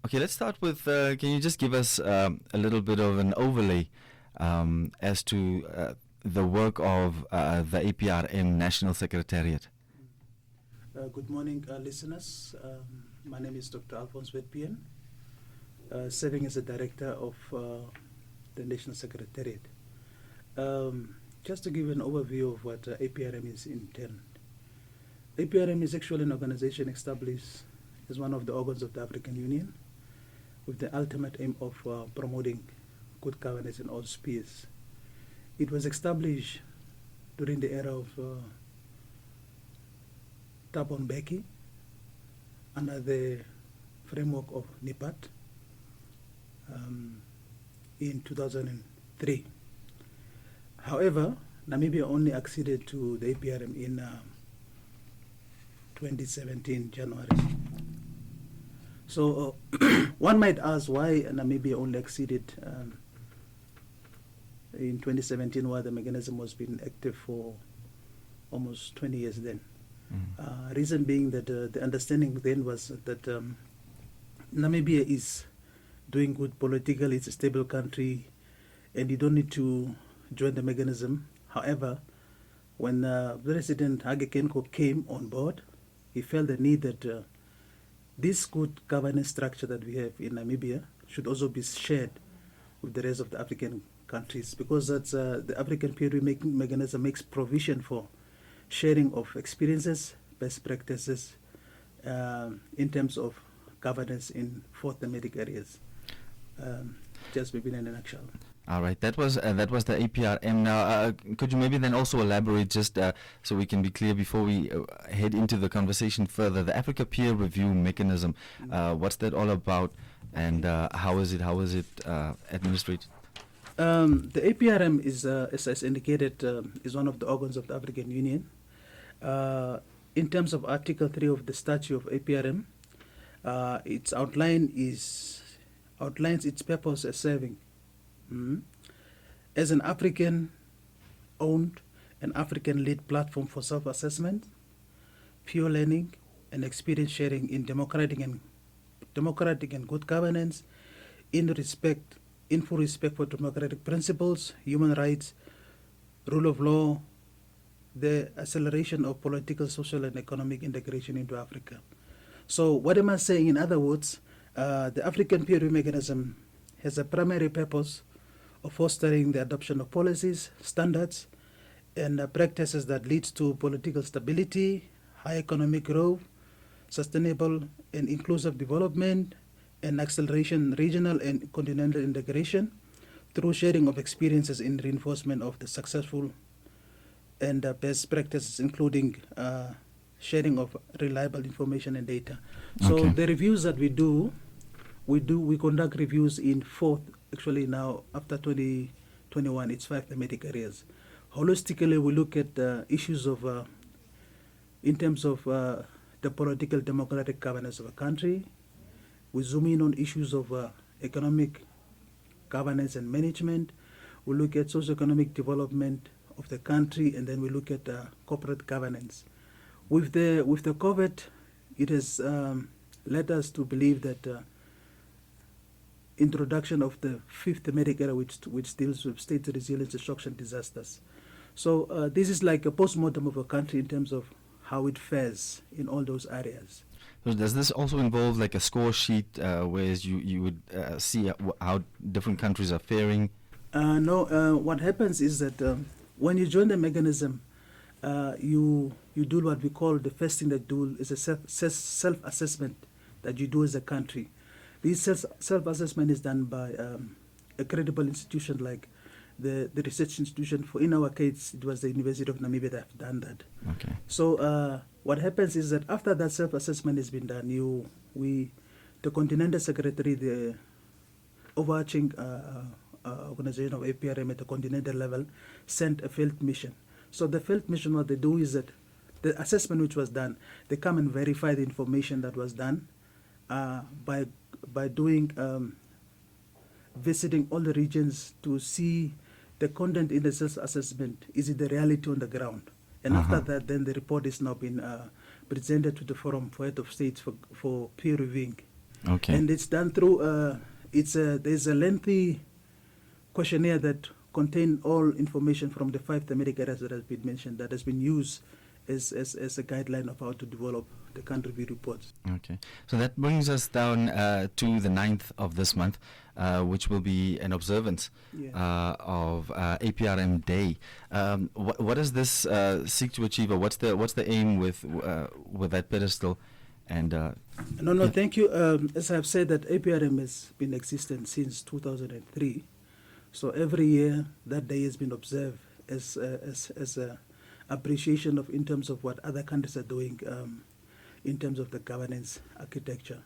Okay, let's start with, can you just give us a little bit of an overlay as to the work of the APRM National Secretariat? Good morning, listeners. My name is Dr Alfons Witbeen, serving as the Director of the National Secretariat. Just to give an overview of what APRM is in turn. APRM is actually an organization established as one of the organs of the African Union with the ultimate aim of promoting good governance in all spheres. It was established during the era of Thabo Mbeki under the framework of NIPAT in 2003. However, Namibia only acceded to the APRM in 2017 January. So one might ask why Namibia only acceded in 2017, while the mechanism was being active for almost 20 years then. Reason being that the understanding then was that Namibia is doing good politically, it's a stable country, and you don't need to join the mechanism. However, when President Hage Geingob came on board, he felt the need that this good governance structure that we have in Namibia should also be shared with the rest of the African countries, because that's the African peer review mechanism makes provision for sharing of experiences, best practices in terms of governance in 4 thematic areas. Just maybe in a nutshell. All right, that was the APRM. Now, could you maybe then also elaborate just so we can be clear before we head into the conversation further? The Africa Peer Review Mechanism, what's that all about, and how is it administered? The APRM is, as indicated, is one of the organs of the African Union. In terms of Article 3 of the Statute of APRM, its outline outlines its purpose as serving as an African-owned and African-led platform for self-assessment, peer learning, and experience sharing in democratic and good governance, in full respect for democratic principles, human rights, rule of law, the acceleration of political, social, and economic integration into Africa. So what am I saying? In other words, the African peer review mechanism has a primary purpose of fostering the adoption of policies, standards, and practices that leads to political stability, high economic growth, sustainable and inclusive development, and acceleration regional and continental integration through sharing of experiences in reinforcement of the successful and best practices, including sharing of reliable information and data. So the reviews that we conduct reviews in 4, actually now after 2021, it's 5 thematic areas. Holistically, we look at issues of, in terms of the political democratic governance of a country. We zoom in on issues of economic governance and management. We look at socioeconomic development of the country, and then we look at corporate governance. With the COVID, it has led us to believe that introduction of the 5th thematic area, which deals with state resilience, shocks, and disasters. So this is like a post-mortem of a country in terms of how it fares in all those areas. So does this also involve like a score sheet, whereas you would see how different countries are faring? No, what happens is that when you join the mechanism, you do what we call the first thing that you do is a self-assessment that you do as a country. This self-assessment is done by a credible institution like the research institution. In our case, it was the University of Namibia that have done that. Okay. So what happens is that after that self-assessment has been done, the Continental Secretary, the overarching organization of APRM at the continental level, sent a field mission. So the field mission, what they do is that the assessment which was done, they come and verify the information that was done by doing visiting all the regions to see the content in the self-assessment. Is it the reality on the ground? And after that, then the report is now been presented to the Forum for Head of States for peer reviewing. Okay. And it's done through, there's a lengthy questionnaire that contains all information from the 5 thematic areas that has been mentioned, that has been used as a guideline of how to develop the country review reports. Okay. So that brings us down to the 9th of this month, which will be an observance of APRM Day. What does this seek to achieve, or what's the aim with that pedestal? And No, thank you. As I've said, that APRM has been existent since 2003. So every year that day has been observed as a appreciation of, in terms of what other countries are doing in terms of the governance architecture.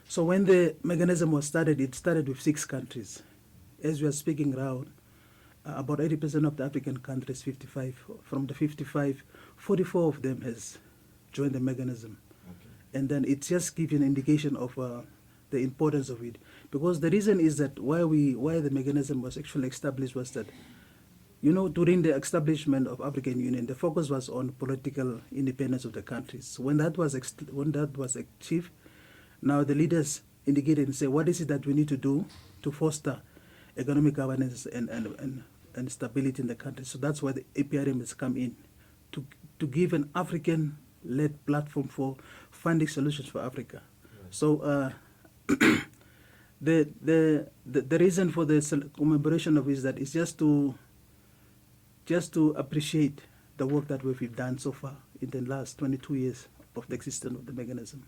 So when the mechanism was started, it started with 6 countries. As we are speaking now, about 80% of the African countries, 55, from the 55, 44 of them has joined the mechanism. Okay. And then it just gives you an indication of the importance of it. Because the reason is that why the mechanism was actually established was that, you know, during the establishment of African Union, the focus was on political independence of the countries. When that was achieved, now the leaders indicated and say, what is it that we need to do to foster economic governance and stability in the country? So that's why the APRM has come in, to give an African-led platform for finding solutions for Africa. Right. So the reason for the commemoration of is that it's just to appreciate the work that we've done so far in the last 22 years of the existence of the mechanism.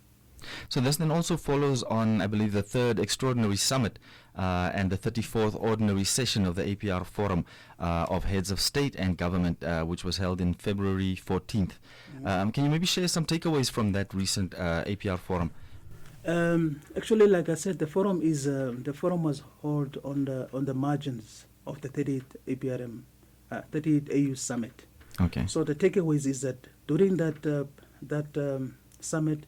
So this then also follows on, I believe, the 3rd Extraordinary Summit and the 34th Ordinary Session of the APR Forum of Heads of State and Government, which was held in February 14th. Mm-hmm. Can you maybe share some takeaways from that recent APR Forum? Actually, like I said, the forum was held on the margins of the 38th APRM, 38th AU Summit. Okay. So the takeaways is that during that summit,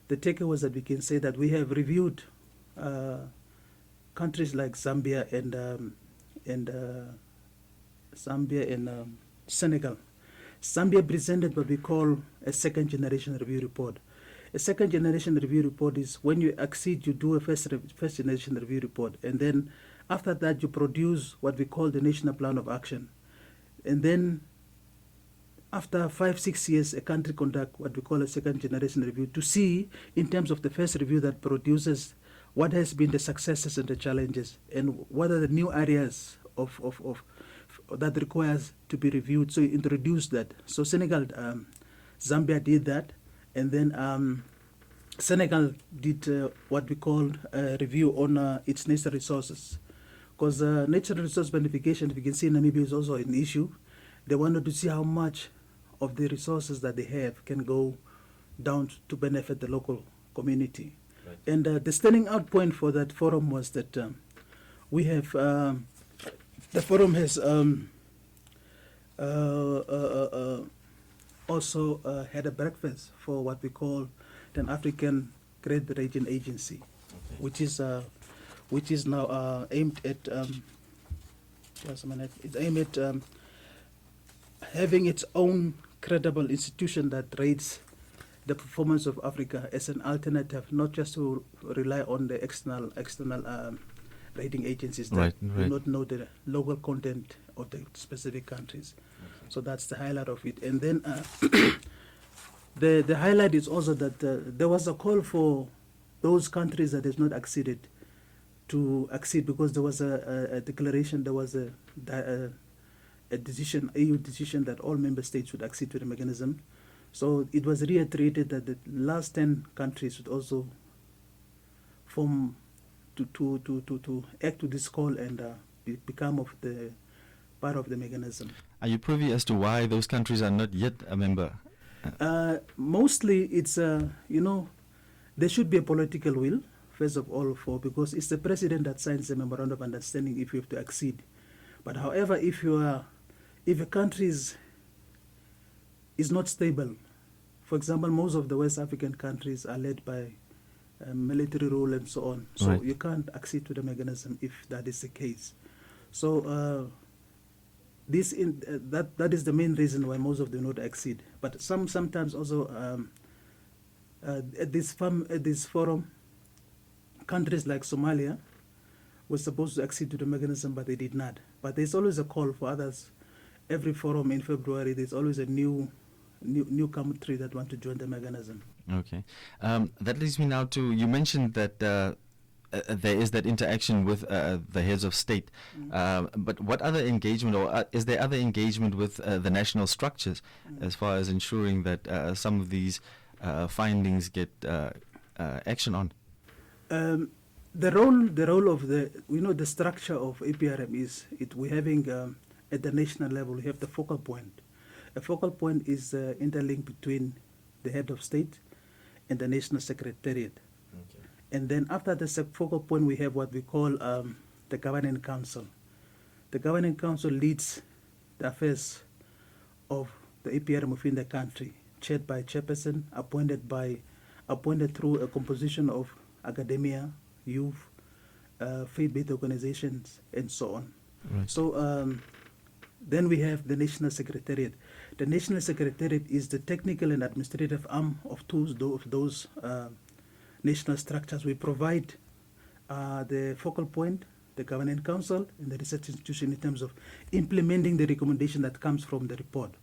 the takeaways that we can say that we have reviewed countries like Zambia and Senegal. Zambia presented what we call a 2nd generation review report. A 2nd generation review report is when you exceed, you do a first generation review report, and then after that you produce what we call the National Plan of Action. And then after 5-6 years, a country conduct what we call a 2nd generation review to see, in terms of the first review that produces, what has been the successes and the challenges, and what are the new areas of that requires to be reviewed. So you introduce that. So Senegal, Zambia did that, and then Senegal did what we call a review on its natural resources. Because natural resource beneficiation, if you can see, in Namibia is also an issue. They wanted to see how much of the resources that they have can go down to benefit the local community. Right. And the standing out point for that forum was that we have, the forum has also had a breakfast for what we call an African Great Region Agency, okay, which is now aimed at having its own credible institution that rates the performance of Africa as an alternative, not just to rely on the external rating agencies that do not know the local content of the specific countries. Okay. So that's the highlight of it. And then the highlight is also that there was a call for those countries that has not acceded to accede, because there was a declaration, there was a decision, EU decision, that all member states should accede to the mechanism. So it was reiterated that the last 10 countries would also form to act to this call and become of the part of the mechanism. Are you privy as to why those countries are not yet a member? Mostly it's there should be a political will, first of all, because it's the president that signs the memorandum of understanding if you have to accede. But however, if a country is not stable, for example, most of the West African countries are led by military rule and so on. So right, you can't accede to the mechanism if that is the case. So that is the main reason why most of them not accede. But sometimes also at this forum, countries like Somalia were supposed to accede to the mechanism, but they did not. But there's always a call for others. Every forum in February, there's always a new country that want to join the mechanism. Okay. That leads me now to, you mentioned that there is that interaction with the heads of state. But what other engagement, or is there other engagement with the national structures as far as ensuring that some of these findings get action on? The role of the structure of APRM is we're having at the national level, we have the focal point. A focal point is interlinked between the head of state and the national secretariat. Okay. And then after the focal point, we have what we call the governing council. The governing council leads the affairs of the APRM within the country, chaired by a chairperson, appointed through a composition of academia, youth, faith-based organizations, and so on. Right. So then we have the National Secretariat. The National Secretariat is the technical and administrative arm of those national structures. We provide the focal point, the governing council, and the research institution in terms of implementing the recommendation that comes from the report.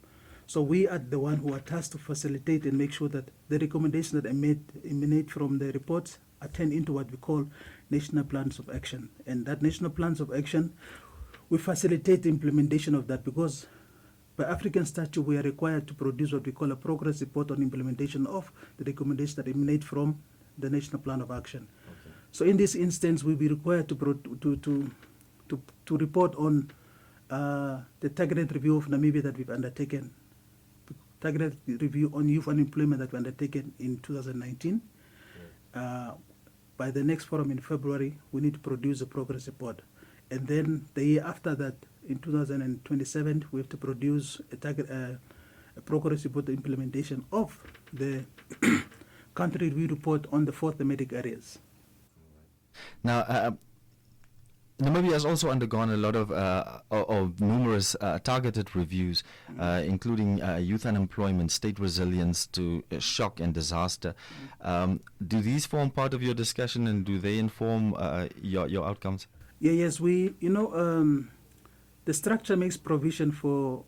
So we are the one who are tasked to facilitate and make sure that the recommendations that emanate from the reports are turned into what we call national plans of action. And that national plans of action, we facilitate the implementation of that, because by African statute we are required to produce what we call a progress report on implementation of the recommendations that emanate from the national plan of action. Okay. So in this instance, we'll be required to report on the targeted review of Namibia that we've undertaken, targeted review on youth unemployment that we undertaken in 2019. By the next forum in February, we need to produce a progress report. And then the year after that, in 2027, we have to produce a progress report, the implementation of the country review report on the 4 thematic areas. Now, Namibia has also undergone a lot of numerous targeted reviews, including youth unemployment, state resilience to shock and disaster. Do these form part of your discussion, and do they inform your outcomes? Yes, the structure makes provision for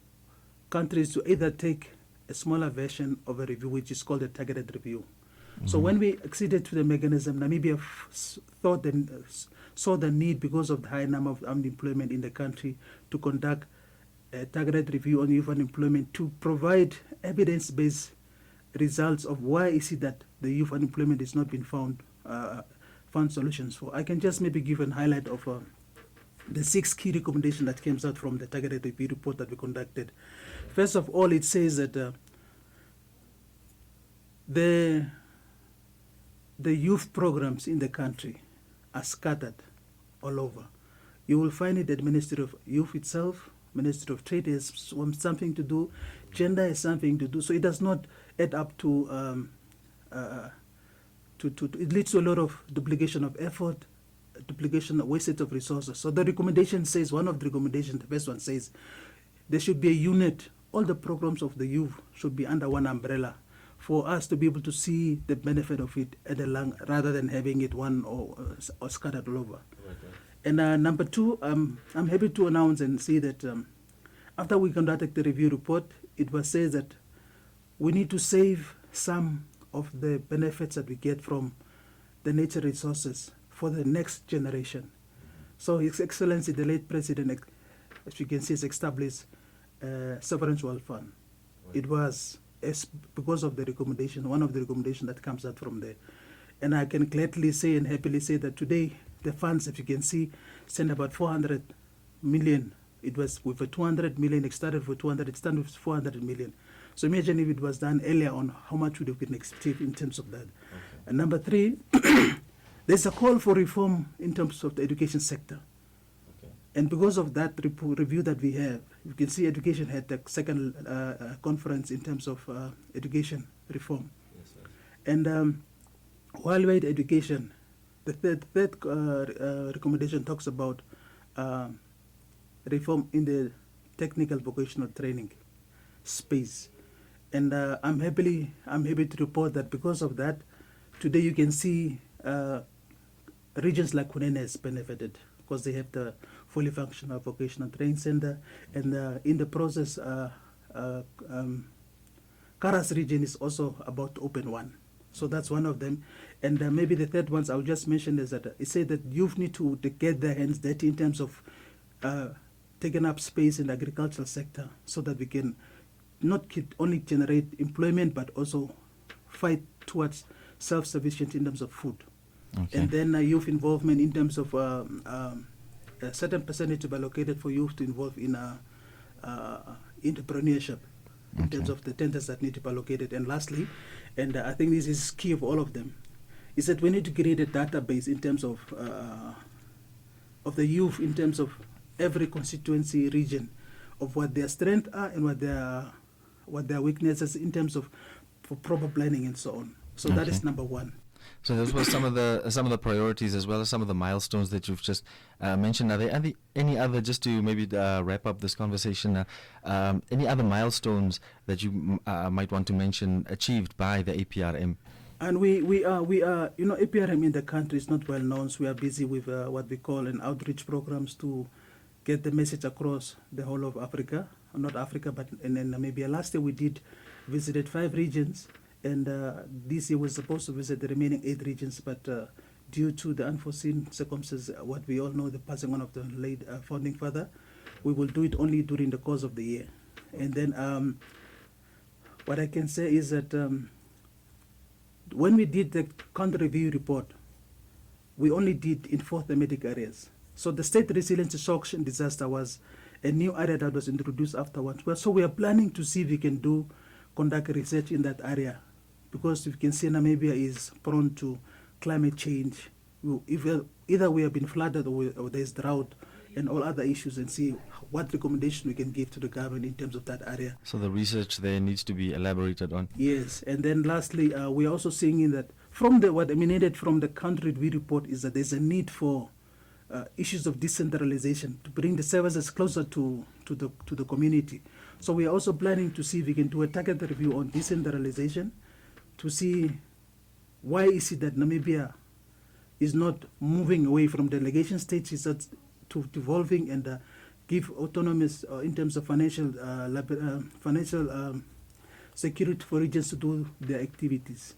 countries to either take a smaller version of a review, which is called a targeted review. Mm-hmm. So when we acceded to the mechanism, Namibia saw the need, because of the high number of unemployment in the country, to conduct a targeted review on youth unemployment to provide evidence-based results of why is it that the youth unemployment is not being found solutions for. I can just maybe give a highlight of the 6 key recommendations that came out from the targeted review report that we conducted. First of all, it says that the youth programs in the country are scattered all over. You will find it that Ministry of Youth itself, Ministry of Trade has something to do, gender has something to do, so it does not add up to it leads to a lot of duplication of effort, duplication of wastage of resources. So the recommendation says, one of the recommendations, the first one says, there should be a unit. All the programs of the youth should be under one umbrella for us to be able to see the benefit of it at rather than having it one or scattered all over. Okay. And number 2, I'm happy to announce and see that after we conducted the review report, it was said that we need to save some of the benefits that we get from the nature resources for the next generation. Mm-hmm. So His Excellency, the late President, as you can see, has established a sovereign wealth fund. Right. It was because of the recommendation, one of the recommendations that comes out from there. And I can gladly say and happily say that today, the funds, if you can see, send about 400 million. It was with a 200 million, it started with 200, it started with 400 million. So imagine if it was done earlier on, how much would have been achieved in terms of that. Okay. And number 3, there's a call for reform in terms of the education sector. Okay. And because of that review that we have, you can see education had the second conference in terms of education reform. Yes, sir. And while we're at education, the third recommendation talks about reform in the technical vocational training space. And I'm happy to report that because of that, today you can see regions like Kunene has benefited because they have the fully functional vocational training center, and in the process, Karas region is also about to open one. So that's one of them. And maybe the third ones I'll just mention is that it said that youth need to get their hands dirty in terms of taking up space in the agricultural sector so that we can not only generate employment but also fight towards self-sufficient in terms of food. Okay. And then youth involvement in terms of a certain percentage to be allocated for youth to involve in entrepreneurship in terms of the tenders that need to be allocated. And lastly, and I think this is key of all of them, is that we need to create a database in terms of the youth, in terms of every constituency region, of what their strengths are and what their weaknesses in terms of for proper planning and so on. So that is number one. So those were some of the priorities as well as some of the milestones that you've just mentioned. Are there any other, just to maybe wrap up this conversation, any other milestones that you might want to mention achieved by the APRM? And we are, APRM in the country is not well known, so we are busy with what we call an outreach programs to get the message across the whole of Africa, not Africa, but in Namibia. Last year we visited 5 regions, and this year we're supposed to visit the remaining 8 regions, but due to the unforeseen circumstances, what we all know, the passing on of the late founding father, we will do it only during the course of the year. And then what I can say is that when we did the country review report, we only did in 4 thematic areas. So the state resilience to shocks and disaster was a new area that was introduced afterwards. Well, so we are planning to see if we can conduct research in that area, because you can see Namibia is prone to climate change. Either we have been flooded or there's drought and all other issues, and see what recommendation we can give to the government in terms of that area. So the research there needs to be elaborated on. Yes, and then lastly, we are also seeing in that what emanated from the country review report is that there's a need for issues of decentralization to bring the services closer to the community. So we are also planning to see if we can do a targeted review on decentralization to see why is it that Namibia is not moving away from delegation stages to evolving and give autonomous in terms of financial security for regions to do their activities.